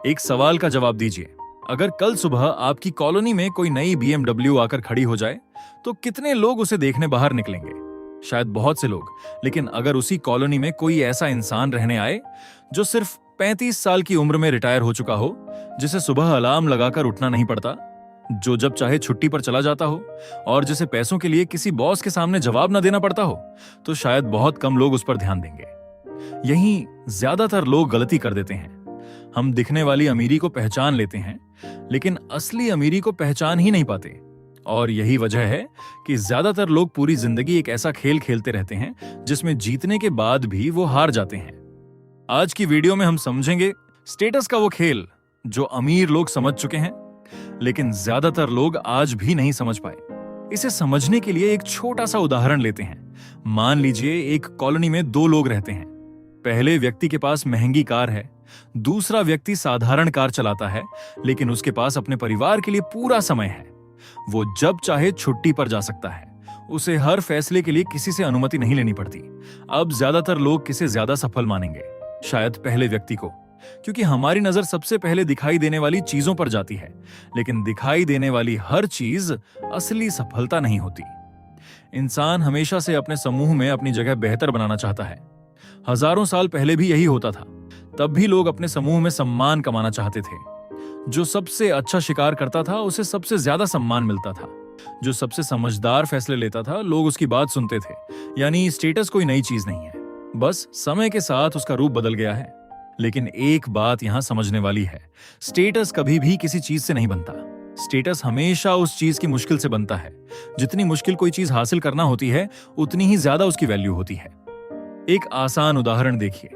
एक सवाल का जवाब दीजिए। अगर कल सुबह आपकी कॉलोनी में कोई नई BMW आकर खड़ी हो जाए, तो कितने लोग उसे देखने बाहर निकलेंगे? शायद बहुत से लोग। लेकिन अगर उसी कॉलोनी में कोई ऐसा इंसान रहने आए जो सिर्फ 35 साल की उम्र में रिटायर हो चुका हो, जिसे सुबह अलार्म लगाकर उठना नहीं पड़ता, जो जब चाहे छुट्टी पर चला जाता हो और जिसे पैसों के लिए किसी बॉस के सामने जवाब न देना पड़ता हो, तो शायद बहुत कम लोग उस पर ध्यान देंगे। यही ज्यादातर लोग गलती कर देते हैं। हम दिखने वाली अमीरी को पहचान लेते हैं, लेकिन असली अमीरी को पहचान ही नहीं पाते। और यही वजह है कि ज्यादातर लोग पूरी जिंदगी एक ऐसा खेल खेलते रहते हैं जिसमें जीतने के बाद भी वो हार जाते हैं। आज की वीडियो में हम समझेंगे स्टेटस का वो खेल जो अमीर लोग समझ चुके हैं, लेकिन ज्यादातर लोग आज भी नहीं समझ पाए। इसे समझने के लिए एक छोटा सा उदाहरण लेते हैं। मान लीजिए एक कॉलोनी में दो लोग रहते हैं। पहले व्यक्ति के पास महंगी कार है, दूसरा व्यक्ति साधारण कार चलाता है, लेकिन उसके पास अपने परिवार के लिए पूरा समय है। वो जब चाहे छुट्टी पर जा सकता है। उसे हर फैसले के लिए किसी से अनुमति नहीं लेनी पड़ती। अब ज्यादातर लोग किसे ज्यादा सफल मानेंगे? शायद पहले व्यक्ति को, क्योंकि हमारी नजर सबसे पहले दिखाई देने वाली चीजों पर जाती है। लेकिन दिखाई देने वाली हर चीज असली सफलता नहीं होती। इंसान हमेशा से अपने समूह में अपनी जगह बेहतर बनाना चाहता है। हजारों साल पहले भी यही होता था। तब भी लोग अपने समूह में सम्मान कमाना चाहते थे। जो सबसे अच्छा शिकार करता था उसे सबसे ज्यादा सम्मान मिलता था। जो सबसे समझदार फैसले लेता था, लोग उसकी बात सुनते थे। यानी स्टेटस कोई नई चीज नहीं है, बस समय के साथ उसका रूप बदल गया है। लेकिन एक बात यहां समझने वाली है, स्टेटस कभी भी किसी चीज से नहीं बनता। स्टेटस हमेशा उस चीज की मुश्किल से बनता है। जितनी मुश्किल कोई चीज हासिल करना होती है, उतनी ही ज्यादा उसकी वैल्यू होती है। एक आसान उदाहरण देखिए।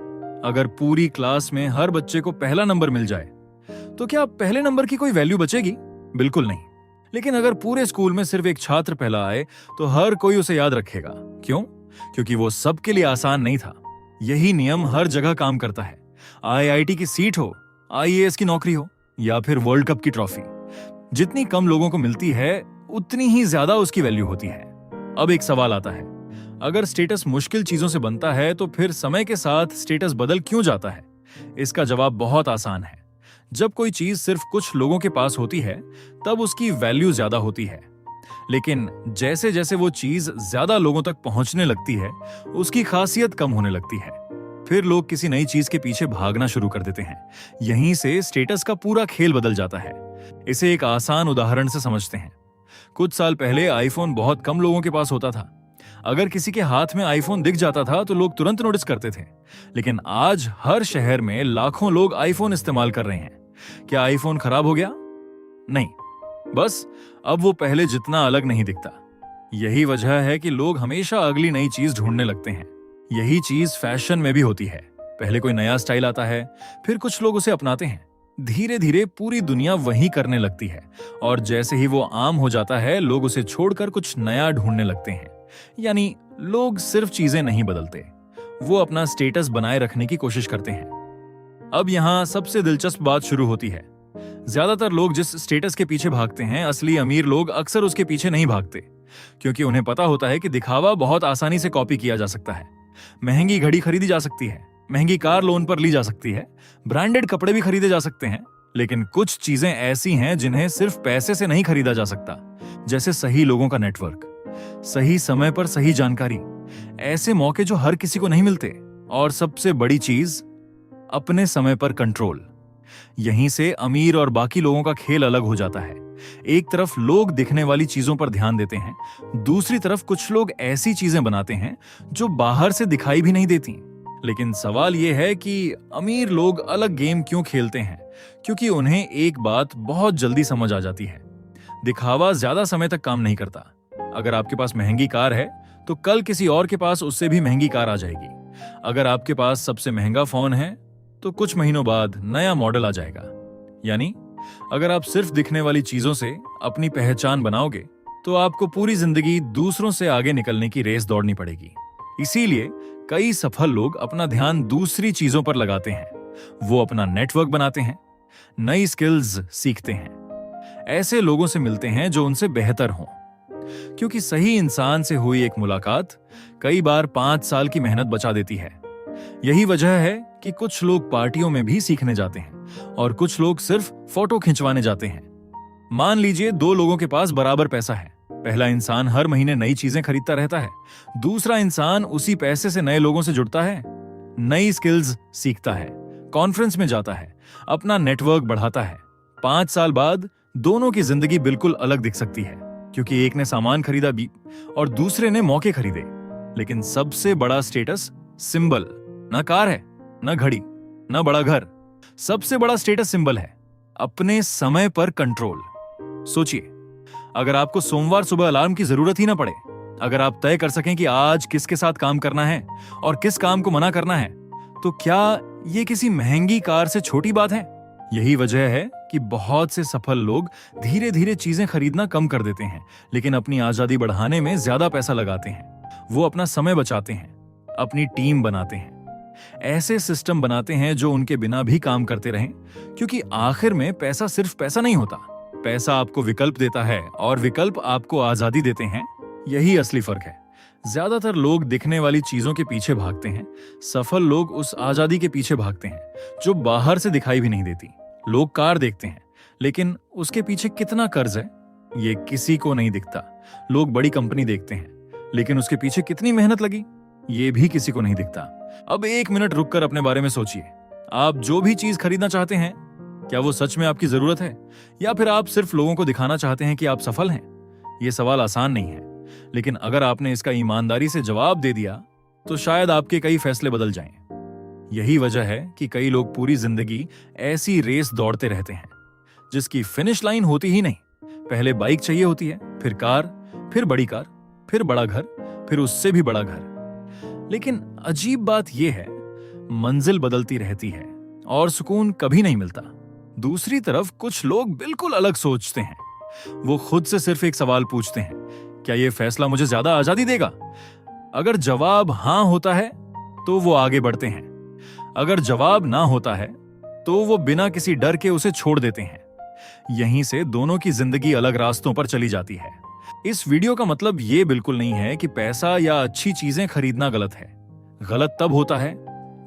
अगर पूरी क्लास में हर बच्चे को पहला नंबर मिल जाए, तो क्या पहले नंबर की कोई वैल्यू बचेगी? बिल्कुल नहीं। लेकिन अगर पूरे स्कूल में सिर्फ एक छात्र पहला आए, तो हर कोई उसे याद रखेगा। क्यों? क्योंकि वो सबके लिए आसान नहीं था। यही नियम हर जगह काम करता है। IIT की सीट हो, IAS की नौकरी हो, या फिर वर्ल्ड कप की ट्रॉफी, जितनी कम लोगों को मिलती है, उतनी ही ज्यादा उसकी वैल्यू होती है। अब एक सवाल आता है, अगर स्टेटस मुश्किल चीजों से बनता है, तो फिर समय के साथ स्टेटस बदल क्यों जाता है? इसका जवाब बहुत आसान है। जब कोई चीज सिर्फ कुछ लोगों के पास होती है, तब उसकी वैल्यू ज्यादा होती है। लेकिन जैसे जैसे वो चीज ज्यादा लोगों तक पहुंचने लगती है, उसकी खासियत कम होने लगती है। फिर लोग किसी नई चीज के पीछे भागना शुरू कर देते हैं। यहीं से स्टेटस का पूरा खेल बदल जाता है। इसे एक आसान उदाहरण से समझते हैं। कुछ साल पहले आईफोन बहुत कम लोगों के पास होता था। अगर किसी के हाथ में आईफोन दिख जाता था, तो लोग तुरंत नोटिस करते थे। लेकिन आज हर शहर में लाखों लोग आईफोन इस्तेमाल कर रहे हैं। क्या आईफोन खराब हो गया? नहीं, बस अब वो पहले जितना अलग नहीं दिखता। यही वजह है कि लोग हमेशा अगली नई चीज ढूंढने लगते हैं। यही चीज फैशन में भी होती है। पहले कोई नया स्टाइल आता है, फिर कुछ लोग उसे अपनाते हैं। धीरे धीरे पूरी दुनिया वही करने लगती है, और जैसे ही वो आम हो जाता है, लोग उसे छोड़कर कुछ नया ढूंढने लगते हैं। यानी लोग सिर्फ चीजें नहीं बदलते, वो अपना स्टेटस बनाए रखने की कोशिश करते हैं। अब यहां सबसे दिलचस्प बात शुरू होती है। ज्यादातर लोग जिस स्टेटस के पीछे भागते हैं, असली अमीर लोग अक्सर उसके पीछे नहीं भागते, क्योंकि उन्हें पता होता है कि दिखावा बहुत आसानी से कॉपी किया जा सकता है। महंगी घड़ी खरीदी जा सकती है, महंगी कार लोन पर ली जा सकती है, ब्रांडेड कपड़े भी खरीदे जा सकते हैं। लेकिन कुछ चीजें ऐसी हैं जिन्हें सिर्फ पैसे से नहीं खरीदा जा सकता, जैसे सही लोगों का नेटवर्क, सही समय पर सही जानकारी, ऐसे मौके जो हर किसी को नहीं मिलते, और सबसे बड़ी चीज, अपने समय पर कंट्रोल। यहीं से अमीर और बाकी लोगों का खेल अलग हो जाता है। एक तरफ लोग दिखने वाली चीजों पर ध्यान देते हैं, दूसरी तरफ कुछ लोग ऐसी चीजें बनाते हैं जो बाहर से दिखाई भी नहीं देती। लेकिन सवाल यह है कि अमीर लोग अलग गेम क्यों खेलते हैं? क्योंकि उन्हें एक बात बहुत जल्दी समझ आ जाती है, दिखावा ज्यादा समय तक काम नहीं करता। अगर आपके पास महंगी कार है, तो कल किसी और के पास उससे भी महंगी कार आ जाएगी। अगर आपके पास सबसे महंगा फोन है, तो कुछ महीनों बाद नया मॉडल आ जाएगा। यानी अगर आप सिर्फ दिखने वाली चीजों से अपनी पहचान बनाओगे, तो आपको पूरी जिंदगी दूसरों से आगे निकलने की रेस दौड़नी पड़ेगी। इसीलिए कई सफल लोग अपना ध्यान दूसरी चीजों पर लगाते हैं। वो अपना नेटवर्क बनाते हैं, नई स्किल्स सीखते हैं, ऐसे लोगों से मिलते हैं जो उनसे बेहतर हों। क्योंकि सही इंसान से हुई एक मुलाकात कई बार 5 साल की मेहनत बचा देती है। यही वजह है कि कुछ लोग पार्टियों में भी सीखने जाते हैं, और कुछ लोग सिर्फ फोटो खिंचवाने जाते हैं। मान लीजिए दो लोगों के पास बराबर पैसा है। पहला इंसान हर महीने नई चीजें खरीदता रहता है, दूसरा इंसान उसी पैसे से नए लोगों से जुड़ता है, नई स्किल्स सीखता है, कॉन्फ्रेंस में जाता है, अपना नेटवर्क बढ़ाता है। 5 साल बाद दोनों की जिंदगी बिल्कुल अलग दिख सकती है, क्योंकि एक ने सामान खरीदा भी और दूसरे ने मौके खरीदे। लेकिन सबसे बड़ा स्टेटस सिंबल ना कार है, ना घड़ी, ना बड़ा घर। सबसे बड़ा स्टेटस सिंबल है अपने समय पर कंट्रोल। सोचिए, अगर आपको सोमवार सुबह अलार्म की जरूरत ही ना पड़े, अगर आप तय कर सकें कि आज किसके साथ काम करना है और किस काम को मना करना है, तो क्या ये किसी महंगी कार से छोटी बात है? यही वजह है कि बहुत से सफल लोग धीरे धीरे चीजें खरीदना कम कर देते हैं, लेकिन अपनी आजादी बढ़ाने में ज्यादा पैसा लगाते हैं। वो अपना समय बचाते हैं, अपनी टीम बनाते हैं, ऐसे सिस्टम बनाते हैं जो उनके बिना भी काम करते रहें, क्योंकि आखिर में पैसा सिर्फ पैसा नहीं होता। पैसा आपको विकल्प देता है और विकल्प आपको आजादी देते हैं। यही असली फर्क है। ज्यादातर लोग दिखने वाली चीजों के पीछे भागते हैं, सफल लोग उस आजादी के पीछे भागते हैं जो बाहर से दिखाई भी नहीं देती। लोग कार देखते हैं, लेकिन उसके पीछे कितना कर्ज है ये किसी को नहीं दिखता। लोग बड़ी कंपनी देखते हैं, लेकिन उसके पीछे कितनी मेहनत लगी ये भी किसी को नहीं दिखता। अब 1 मिनट रुककर अपने बारे में सोचिए। आप जो भी चीज खरीदना चाहते हैं, क्या वो सच में आपकी जरूरत है, या फिर आप सिर्फ लोगों को दिखाना चाहते हैं कि आप सफल हैं? ये सवाल आसान नहीं है, लेकिन अगर आपने इसका ईमानदारी से जवाब दे दिया तो शायद आपके कई फैसले बदल जाएं। यही वजह है कि कई लोग पूरी जिंदगी ऐसी रेस दौड़ते रहते हैं जिसकी फिनिश लाइन होती ही नहीं। पहले बाइक चाहिए होती है, फिर कार, फिर बड़ी कार, फिर बड़ा घर, फिर उससे भी बड़ा घर। लेकिन अजीब बात यह है, मंजिल बदलती रहती है और सुकून कभी नहीं मिलता। दूसरी तरफ कुछ लोग बिल्कुल अलग सोचते हैं। वो खुद से सिर्फ एक सवाल पूछते हैं, क्या यह फैसला मुझे ज्यादा आजादी देगा? अगर जवाब हां होता है तो वो आगे बढ़ते हैं, अगर जवाब ना होता है तो वो बिना किसी डर के उसे छोड़ देते हैं। यहीं से दोनों की जिंदगी अलग रास्तों पर चली जाती है। इस वीडियो का मतलब ये बिल्कुल नहीं है कि पैसा या अच्छी चीजें खरीदना गलत है। गलत तब होता है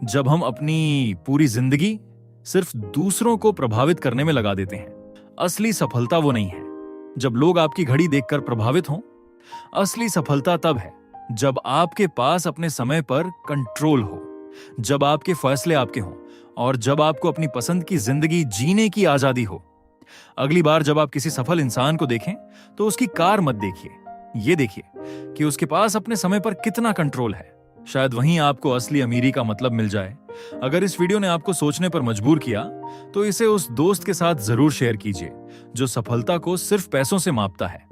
जब हम अपनी पूरी जिंदगी सिर्फ दूसरों को प्रभावित करने में लगा देते हैं। असली सफलता वो नहीं है जब लोग आपकी घड़ी देखकर प्रभावित हों। असली सफलता तब है जब आपके पास अपने समय पर कंट्रोल हो, जब आपके फैसले आपके हों और जब आपको अपनी पसंद की जिंदगी जीने की आजादी हो। अगली बार जब आप किसी सफल इंसान को देखें तो उसकी कार मत देखिए, ये देखिए कि उसके पास अपने समय पर कितना कंट्रोल है। शायद वहीं आपको असली अमीरी का मतलब मिल जाए। अगर इस वीडियो ने आपको सोचने पर मजबूर किया तो इसे उस दोस्त के साथ जरूर शेयर कीजिए जो सफलता को सिर्फ पैसों से मापता है।